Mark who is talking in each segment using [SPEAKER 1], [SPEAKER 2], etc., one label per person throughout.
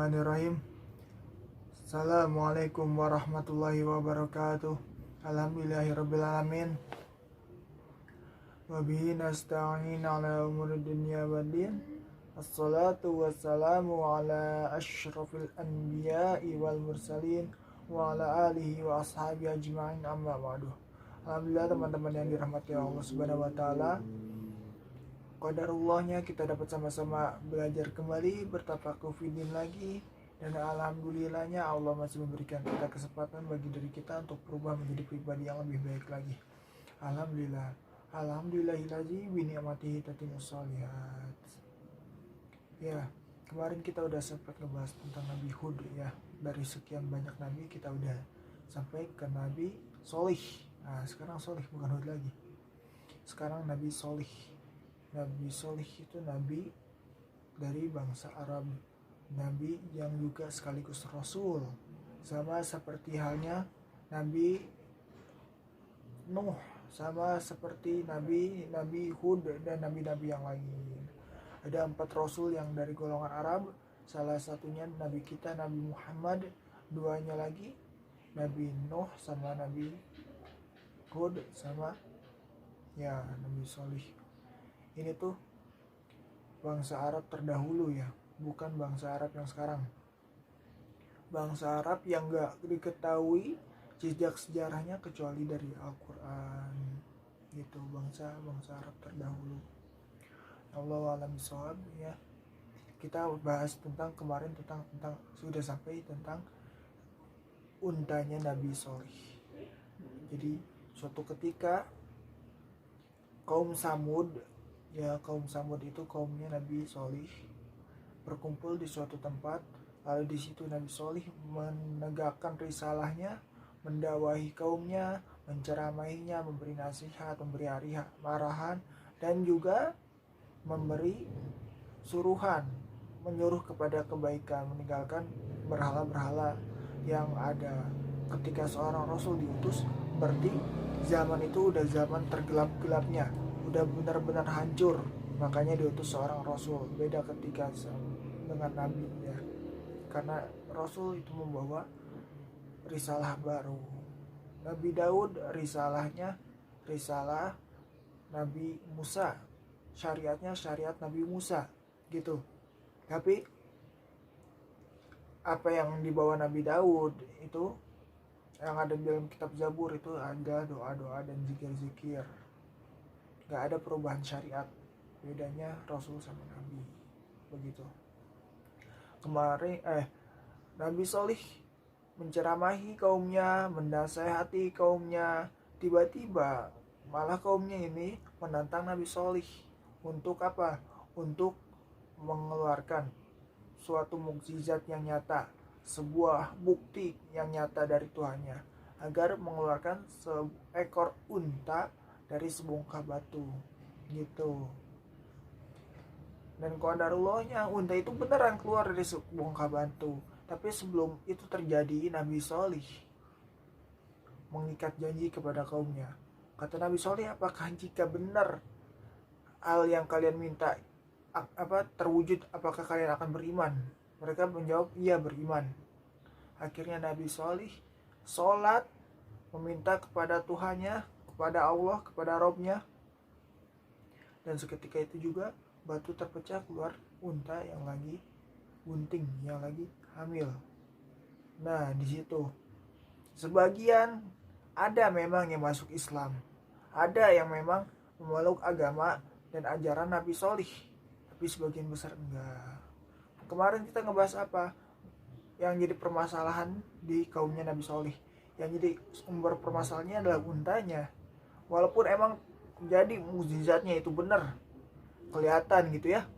[SPEAKER 1] Bismillahirrahmanirrahim. Assalamualaikum warahmatullahi wabarakatuh. Alhamdulillahirrabbilalamin. Wabihi nasta'in ala umuri dunya waddin. Assalatu wassalamu ala ashrafil anbiya'i wal mursalin wa ala alihi wa ashabi ajma'in, amma ba'du. Alhamdulillah teman-teman yang dirahmati Allah Subhanahu wa taala. Qadarullahnya kita dapat sama-sama belajar kembali, bertafakuh fiddin lagi, dan alhamdulillahnya Allah masih memberikan kita kesempatan bagi diri kita untuk berubah menjadi pribadi yang lebih baik lagi. Alhamdulillah. Alhamdulillahillazi bi ni'matihi tatimmus shalihat. Ya, kemarin kita udah sempat ngebahas tentang Nabi Hud ya. Dari sekian banyak nabi kita udah sampai ke Nabi Solih. Nah, sekarang Solih bukan Hud lagi. Sekarang Nabi Solih. Nabi Solih itu nabi dari bangsa Arab, nabi yang juga sekaligus rasul, sama seperti halnya Nabi Nuh, sama seperti Nabi Hud dan nabi-nabi yang lain. Ada 4 rasul yang dari golongan Arab, salah satunya Nabi kita Nabi Muhammad, duanya lagi Nabi Nuh sama Nabi Hud sama ya Nabi Solih. Ini tuh bangsa Arab terdahulu ya, bukan bangsa Arab yang sekarang. Bangsa Arab yang gak diketahui jejak sejarahnya kecuali dari Al-Quran gitu, bangsa Arab terdahulu. Allahu a'lam bishawab ya. Kita bahas tentang kemarin tentang sudah sampai tentang untanya Nabi Solih. Jadi suatu ketika kaum Samud itu kaumnya Nabi Solih berkumpul di suatu tempat. Lalu di situ Nabi Solih menegakkan risalahnya, mendakwahi kaumnya, menceramahinya, memberi nasihat, memberi marahan, dan juga memberi suruhan, menyuruh kepada kebaikan, meninggalkan berhala-berhala yang ada. Ketika seorang Rasul diutus, berarti zaman itu udah zaman tergelap-gelapnya, udah benar-benar hancur, makanya diutus seorang Rasul. Beda ketika dengan Nabi ya, karena Rasul itu membawa risalah baru. Nabi Daud risalahnya risalah Nabi Musa, syariatnya syariat Nabi Musa gitu. Tapi apa yang dibawa Nabi Daud itu, yang ada di dalam kitab Zabur itu ada doa-doa dan zikir-zikir. Gak ada perubahan syariat. Bedanya Rasul sama Nabi begitu. Kemarin Nabi Solih menceramahi kaumnya, mendasehati kaumnya. Tiba-tiba malah kaumnya ini menantang Nabi Solih untuk apa? Untuk mengeluarkan suatu mukjizat yang nyata, sebuah bukti yang nyata dari Tuhannya, agar mengeluarkan seekor unta dari sebongkah batu gitu. Dan qadarullahnya unta itu beneran keluar dari sebongkah batu. Tapi sebelum itu terjadi, Nabi Solih mengikat janji kepada kaumnya. Kata Nabi Solih, apakah jika benar hal yang kalian minta terwujud, apakah kalian akan beriman? Mereka menjawab, iya beriman. Akhirnya Nabi Solih sholat, meminta kepada Tuhannya, kepada Allah, kepada Robnya. Dan seketika itu juga batu terpecah, keluar unta yang lagi bunting, yang lagi hamil. Nah di situ sebagian ada memang yang masuk Islam, ada yang memang memeluk agama dan ajaran Nabi Solih, tapi sebagian besar enggak. Kemarin kita ngebahas apa yang jadi permasalahan di kaumnya Nabi Solih. Yang jadi sumber permasalahannya adalah untanya. Walaupun emang jadi mukjizatnya itu benar, kelihatan gitu ya,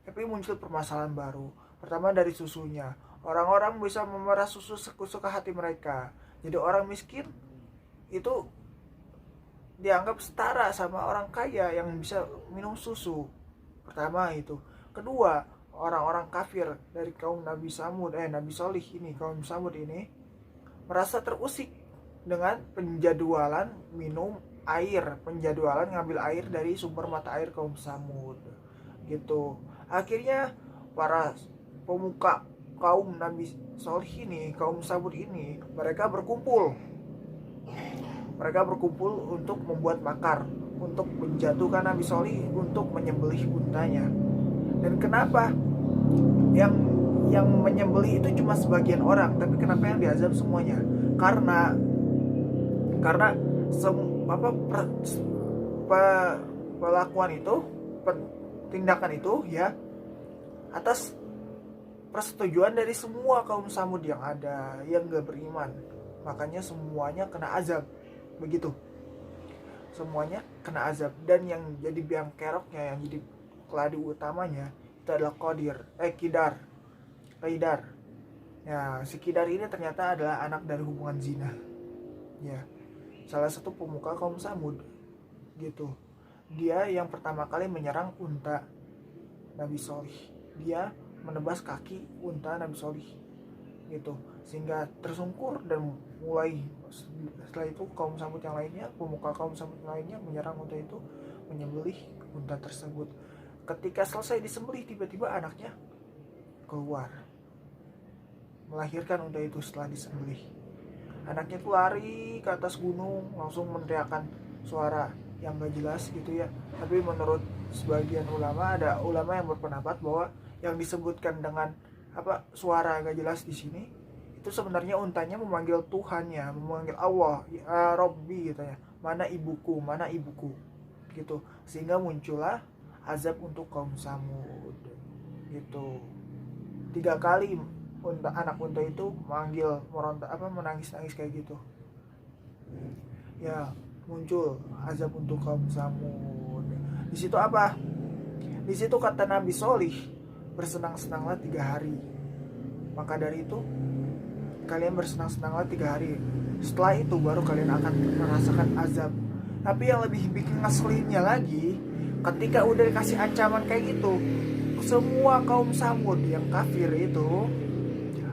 [SPEAKER 1] tapi muncul permasalahan baru. Pertama dari susunya. Orang-orang bisa memerah susu sesuka hati mereka. Jadi orang miskin itu dianggap setara sama orang kaya yang bisa minum susu. Pertama itu. Kedua, orang-orang kafir dari kaum Nabi Solih ini, kaum Samud ini merasa terusik dengan penjadwalan minum air, penjadwalan ngambil air dari sumber mata air kaum Samud gitu. Akhirnya para pemuka kaum Nabi Solih ini, kaum Samud ini, mereka berkumpul untuk membuat makar, untuk menjatuhkan Nabi Solih, untuk menyembelih untanya. Dan kenapa yang menyembelih itu cuma sebagian orang, tapi kenapa yang diazab semuanya? Karena pelakuan itu, tindakan itu ya atas persetujuan dari semua kaum Samud yang ada, yang gak beriman. Makanya semuanya kena azab. Begitu, semuanya kena azab. Dan yang jadi biang keroknya, yang jadi keladi utamanya itu adalah Qidar. Ya, si Qidar ini ternyata adalah anak dari hubungan zina. Ya, salah satu pemuka kaum Samud gitu. Dia yang pertama kali menyerang unta Nabi Solih. Dia menebas kaki unta Nabi Solih gitu, sehingga tersungkur. Dan mulai setelah itu kaum Samud yang lainnya, pemuka kaum Samud yang lainnya menyerang unta itu, menyembelih unta tersebut. Ketika selesai disembelih, tiba-tiba anaknya keluar melahirkan unta itu. Setelah disembelih, anaknya itu lari ke atas gunung, langsung meneriakkan suara yang gak jelas gitu ya. Tapi menurut sebagian ulama, ada ulama yang berpendapat bahwa yang disebutkan dengan suara gak jelas di sini itu sebenarnya untanya memanggil Tuhannya, memanggil Allah, ya Robbi gitu ya, mana ibuku gitu, sehingga muncullah azab untuk kaum Samud gitu. 3 kali anak unta itu manggil, meronta, menangis kayak gitu ya, muncul azab untuk kaum Samud. Di situ di situ kata Nabi Solih, bersenang-senanglah 3 hari. Maka dari itu kalian bersenang-senanglah 3 hari. Setelah itu baru kalian akan merasakan azab. Tapi yang lebih bikin ngeselinnya lagi, ketika udah dikasih ancaman kayak gitu, semua kaum Samud yang kafir itu,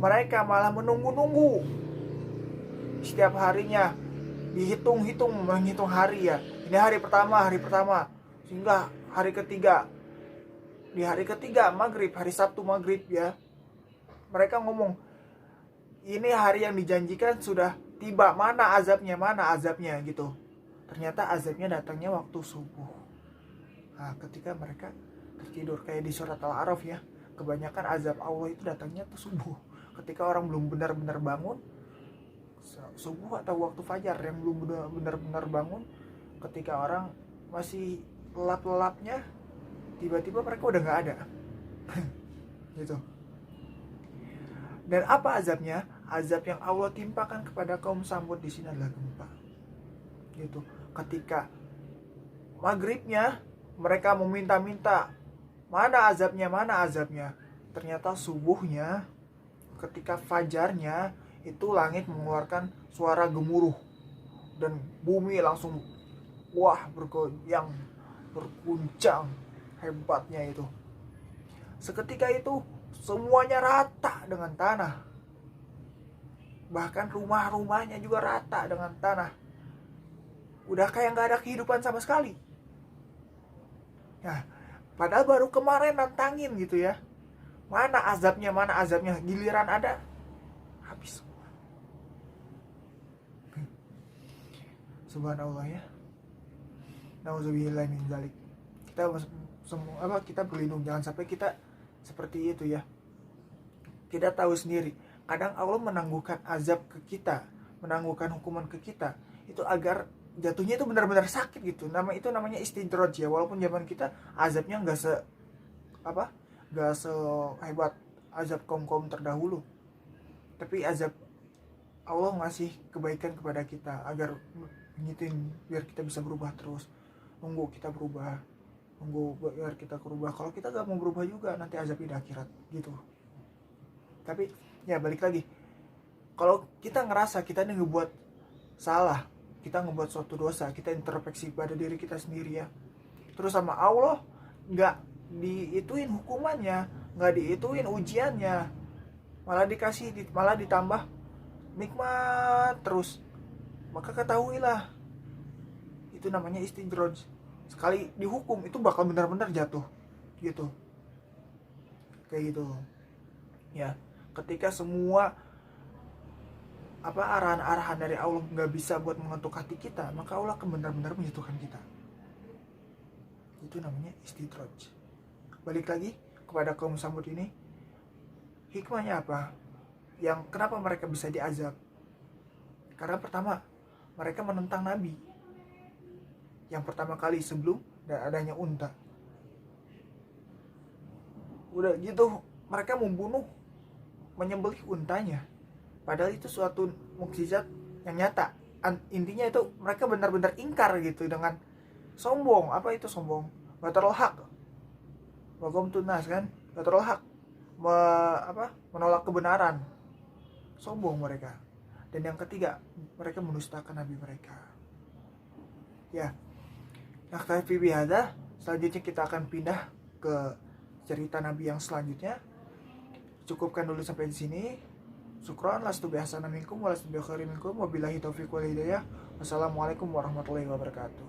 [SPEAKER 1] mereka malah menunggu-nunggu. Setiap harinya menghitung hari ya. Ini hari pertama, sehingga hari ketiga. Di hari ketiga maghrib, hari Sabtu maghrib ya, mereka ngomong, ini hari yang dijanjikan sudah tiba, mana azabnya gitu. Ternyata azabnya datangnya waktu subuh. Nah, ketika mereka tertidur, kayak di surat Al-A'raf ya, kebanyakan azab Allah itu datangnya tuh subuh. Ketika orang belum benar-benar bangun, subuh atau waktu fajar, yang belum benar-benar bangun, ketika orang masih lelap-lelapnya, tiba-tiba mereka udah nggak ada gitu. Dan apa azabnya? Azab yang Allah timpakan kepada kaum Samud di sini adalah gempa gitu. Ketika maghribnya mereka meminta-minta, mana azabnya, ternyata subuhnya, ketika fajarnya itu langit mengeluarkan suara gemuruh dan bumi langsung bergoyang, berguncang hebatnya itu. Seketika itu semuanya rata dengan tanah. Bahkan rumah-rumahnya juga rata dengan tanah. Udah kayak gak ada kehidupan sama sekali. Nah, padahal baru kemarin nantangin gitu ya. Mana azabnya, giliran ada, habis semua. Subhanallah ya. Nauzubillahi min dzalik. Kita berlindung, jangan sampai kita seperti itu ya. Tidak tahu sendiri. Kadang Allah menangguhkan azab ke kita, menangguhkan hukuman ke kita, itu agar jatuhnya itu benar-benar sakit gitu. Itu namanya istidraj ya. Walaupun zaman kita azabnya nggak sehebat azab kaum terdahulu, tapi azab Allah ngasih kebaikan kepada kita agar ngingetin biar kita bisa berubah terus. Nunggu biar kita berubah. Kalau kita gak mau berubah juga, nanti azab di akhirat gitu. Tapi ya balik lagi, kalau kita ngerasa kita nih ngebuat salah, kita ngebuat suatu dosa, kita introspeksi pada diri kita sendiri ya, terus sama Allah gak diituin hukumannya, gak diituin ujiannya, malah ditambah nikmat terus, maka ketahuilah itu namanya istidraj. Sekali dihukum itu bakal benar-benar jatuh gitu, kayak gitu ya. Ketika semua arahan-arahan dari Allah nggak bisa buat mengetuk hati kita, maka Allah akan benar-benar menjatuhkan kita. Itu namanya istidraj. Balik lagi kepada kaum Samud ini, hikmahnya apa? Yang kenapa mereka bisa diazab? Karena pertama, mereka menentang Nabi. Yang pertama kali sebelum dan adanya unta. Udah gitu, mereka membunuh, menyembelih untanya. Padahal itu suatu mukjizat yang nyata. Intinya itu mereka benar-benar ingkar gitu dengan sombong. Apa itu sombong? Batarul haq. Wagom tunas kan? Batarul haq. Menolak kebenaran. Sombong mereka. Dan yang ketiga, mereka mendustakan nabi mereka. Ya. Naktafi bihadza. Selanjutnya kita akan pindah ke cerita nabi yang selanjutnya. Cukupkan dulu sampai di sini. Syukran, lastu bihasanan minkum, walastu bikhairin minkum, wabillahi taufiq wal hidayah. Wassalamualaikum warahmatullahi wabarakatuh.